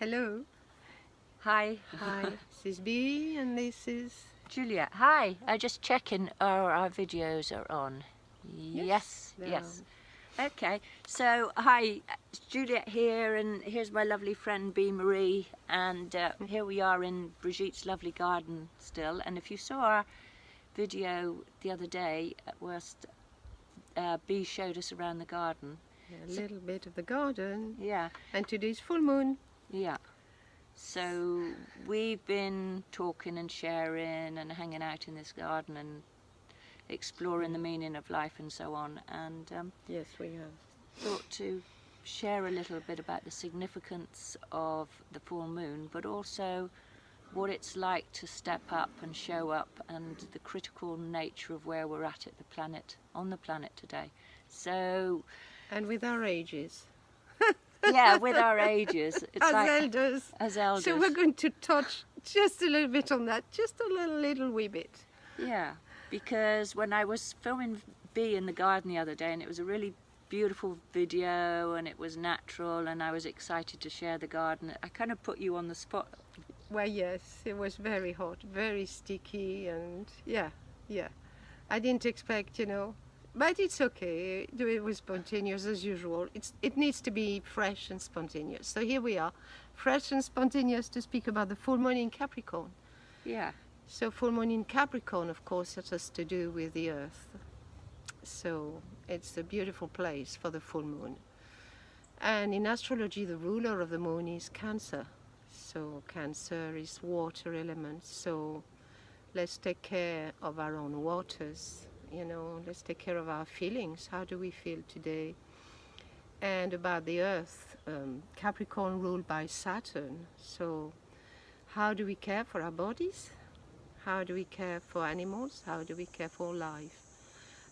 Hello. Hi. Hi. This is B and this is Juliet. Hi. Just checking our videos are on. Yes. they're Okay. So, hi, it's Juliet here, and here's my lovely friend B Marie, and here we are in Brigitte's lovely garden still. And if you saw our video the other day, B showed us around the garden. a little bit of the garden. Yeah. And today's full moon. Yeah. So we've been talking and sharing and hanging out in this garden and exploring the meaning of life and so on, and Yes, we have. thought to share a little bit about the significance of the full moon, but also what it's like to step up and show up, and the critical nature of where we're at the planet, on the planet today. So, And with our ages. yeah, with our ages, it's As like elders. as elders. So we're going to touch just a little bit on that, just a little wee bit. Yeah, because when I was filming B in the garden the other day, and it was a really beautiful video and it was natural, and I was excited to share the garden, I kind of put you on the spot. Well, yes, it was very hot, very sticky, and yeah. I didn't expect, but it's okay. It was spontaneous as usual. It needs to be fresh and spontaneous. So here we are, fresh and spontaneous, to speak about the full moon in Capricorn. Yeah. So full moon in Capricorn, of course, it has to do with the earth. So it's a beautiful place for the full moon. And in astrology, the ruler of the moon is Cancer. So Cancer is water element. So let's take care of our own waters. Let's take care of our feelings. How do we feel today? And about the earth, Capricorn ruled by Saturn. So how do we care for our bodies? How do we care for animals? How do we care for life?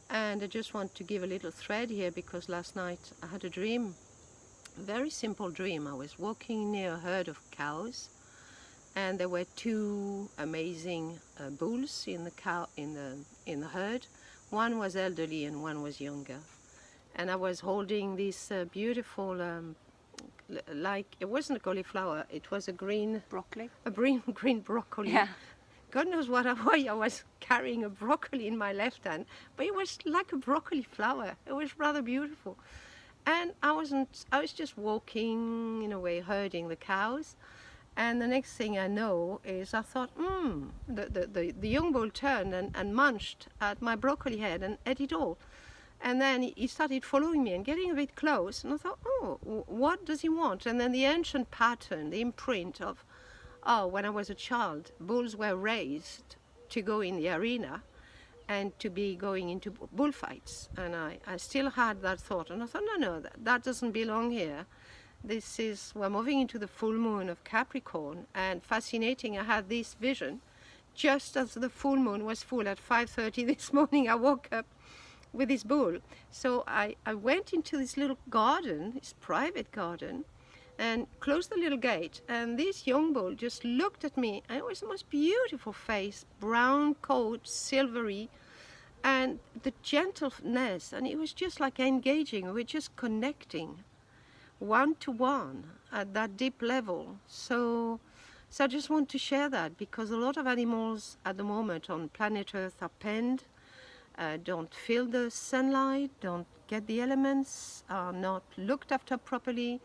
And I just want to give a little thread here, because last night I had a dream, a very simple dream. I was walking near a herd of cows, and there were two amazing bulls in the herd. One was elderly and one was younger. And I was holding this beautiful, like, it wasn't a cauliflower, it was a green Broccoli? green broccoli. Yeah. God knows why I was carrying a broccoli in my left hand, but it was like a broccoli flower. It was rather beautiful. And I was just walking, in a way, herding the cows. And the next thing I know is I thought, the young bull turned and munched at my broccoli head and ate it all. And then he started following me and getting a bit close. And I thought, what does he want? And then the ancient pattern, the imprint of, when I was a child, bulls were raised to go in the arena and to be going into bullfights. And I still had that thought. And I thought, no, that doesn't belong here. We're moving into the full moon of Capricorn. And fascinating, I had this vision just as the full moon was full at 5:30 this morning. I woke up with this bull. So I went into this little garden, this private garden, and closed the little gate, and this young bull just looked at me, and it was the most beautiful face, brown coat, silvery, and the gentleness, and it was just like engaging. We were just connecting one to one at that deep level. So I just want to share that, because a lot of animals at the moment on planet Earth are penned, don't feel the sunlight, don't get the elements, are not looked after properly.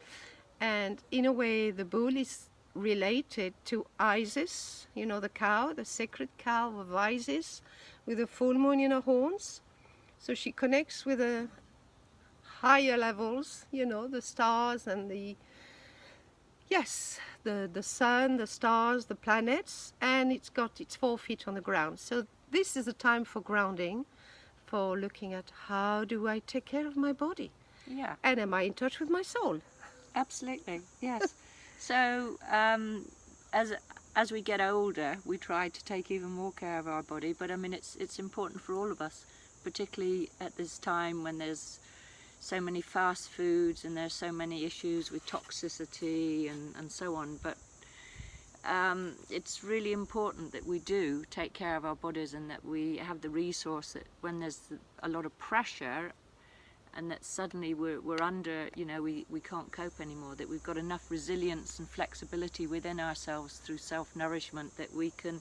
And in a way, the bull is related to Isis, the cow, the sacred cow of Isis, with the full moon in her horns. So she connects with the higher levels, the stars and the sun, the stars, the planets, and it's got its 4 feet on the ground. So this is a time for grounding, for looking at how do I take care of my body? Yeah. And am I in touch with my soul? Absolutely, yes. So as we get older, we try to take even more care of our body, but I mean it's important for all of us, particularly at this time when there's so many fast foods and there's so many issues with toxicity and so on. But it's really important that we do take care of our bodies, and that we have the resource that when there's a lot of pressure and that suddenly we're under, you know, we can't cope anymore, that we've got enough resilience and flexibility within ourselves through self-nourishment that we can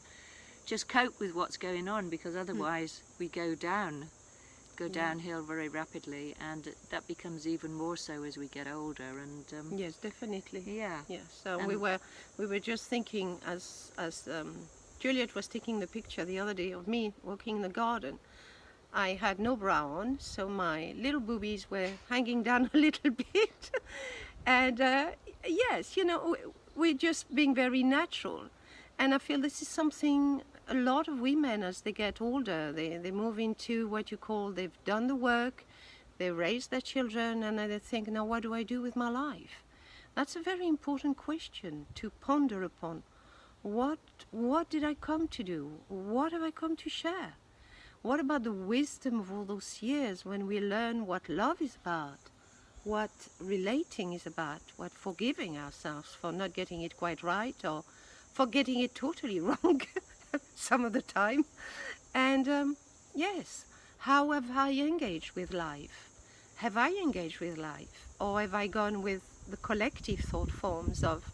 just cope with what's going on, because otherwise we go downhill very rapidly, and that becomes even more so as we get older. And yes, definitely. yeah, Yes. So we were just thinking, as Juliet was taking the picture the other day of me walking in the garden. I had no bra on, so my little boobies were hanging down a little bit. And yes, you know, we're just being very natural. And I feel this is something a lot of women, as they get older, they move into what you call, they've done the work, they raise their children, and then they think, now what do I do with my life? That's a very important question to ponder upon. What did I come to do? What have I come to share? What about the wisdom of all those years when we learn what love is about, what relating is about, what forgiving ourselves for not getting it quite right, or for getting it totally wrong some of the time. And yes, how have I engaged with life? Have I engaged with life? Or have I gone with the collective thought forms of,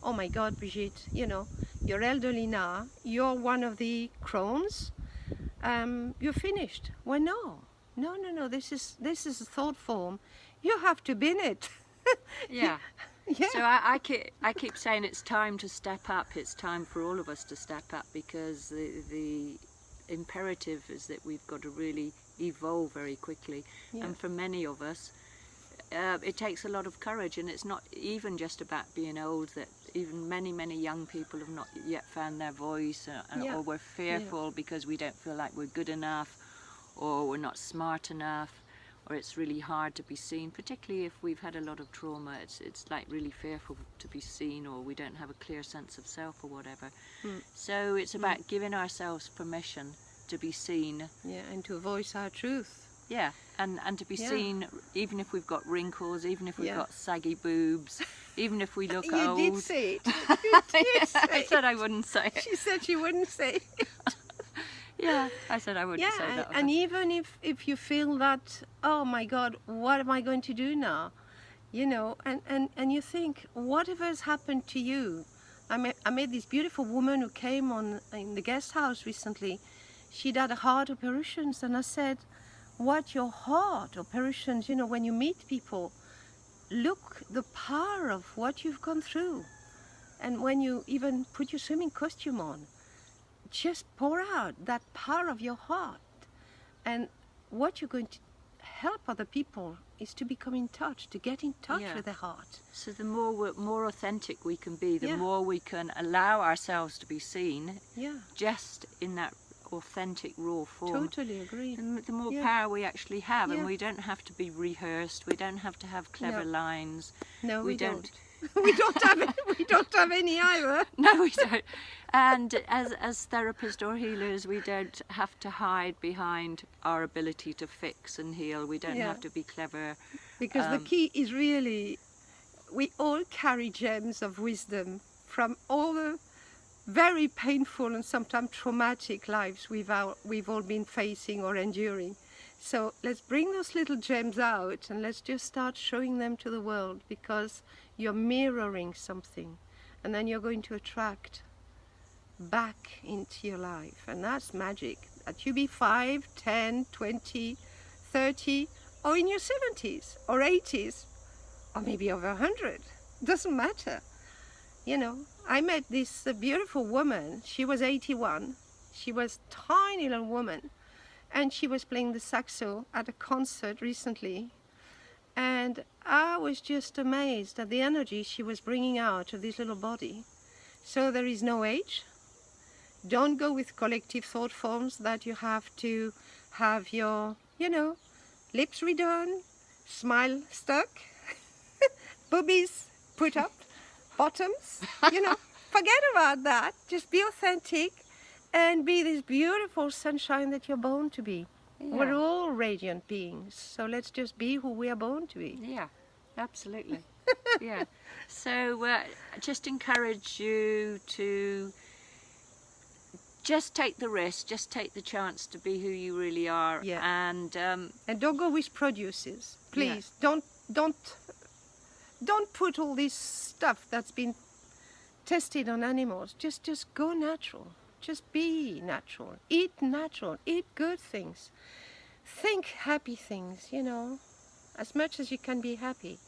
oh my God, Brigitte, you know, you're elderly now, you're one of the crones, you're finished. Well, no, this is a thought form. You have to be in it. yeah. Yeah. So I keep saying it's time to step up. It's time for all of us to step up, because the imperative is that we've got to really evolve very quickly. Yeah. And for many of us, it takes a lot of courage, and it's not even just about being old. That even many young people have not yet found their voice, or we're fearful because we don't feel like we're good enough, or we're not smart enough, or it's really hard to be seen, particularly if we've had a lot of trauma. It's like really fearful to be seen, or we don't have a clear sense of self or whatever. So it's about giving ourselves permission to be seen. Yeah, and to voice our truth. Yeah, and to be seen, even if we've got wrinkles, even if we've got saggy boobs, even if we look old. You did say it. You did say I said I wouldn't say it. She said she wouldn't say it. Yeah, I said I wouldn't say that. And even if you feel that, oh my God, what am I going to do now? You know, and you think, whatever has happened to you. I met this beautiful woman who came in the guest house recently. She'd had a heart operations, and I said, what your heart operations, you know, when you meet people, look the power of what you've gone through. And when you even put your swimming costume on, just pour out that power of your heart. And what you're going to help other people is to become in touch, to get in touch with their heart. So the more authentic we can be, the more we can allow ourselves to be seen, just in that authentic raw form. Totally agree. The more power we actually have, and we don't have to be rehearsed. We don't have to have clever lines. No, we don't. We don't have any either. No, we don't. And as therapists or healers, we don't have to hide behind our ability to fix and heal. We don't have to be clever. Because the key is really, we all carry gems of wisdom from all the very painful and sometimes traumatic lives we've all been facing or enduring. So let's bring those little gems out and let's just start showing them to the world, because you're mirroring something, and then you're going to attract back into your life, and that's magic. That you be 5, 10, 20, 30, or in your 70s or 80s, or maybe over 100. Doesn't matter. You know, I met this beautiful woman. She was 81. She was a tiny little woman, and she was playing the saxo at a concert recently. And I was just amazed at the energy she was bringing out of this little body. So there is no age. Don't go with collective thought forms that you have to have your, you know, lips redone, smile stuck, boobies put up, bottoms, you know. Forget about that. Just be authentic and be this beautiful sunshine that you're born to be. Yeah. We're all radiant beings, so let's just be who we are born to be. Yeah, absolutely. Yeah. So just encourage you to just take the risk, just take the chance to be who you really are. Yeah. And don't go with producers. Please, don't put all this stuff that's been tested on animals. Just go natural. Just be natural. Eat natural. Eat good things. Think happy things, you know, as much as you can be happy.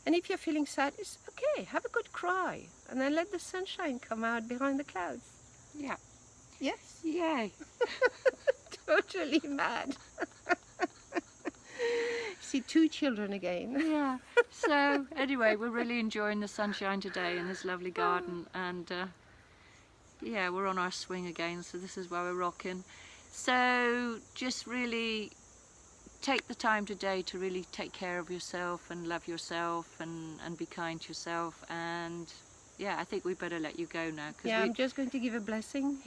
And if you're feeling sad, it's okay. Have a good cry. And then let the sunshine come out behind the clouds. Yeah. Yes. Yay. Totally mad. See 2 children again. Yeah. So anyway, we're really enjoying the sunshine today in this lovely garden, and yeah, we're on our swing again, so this is where we're rocking. So just really take the time today to really take care of yourself and love yourself and be kind to yourself. And yeah, I think we better let you go now. Yeah, I'm just going to give a blessing.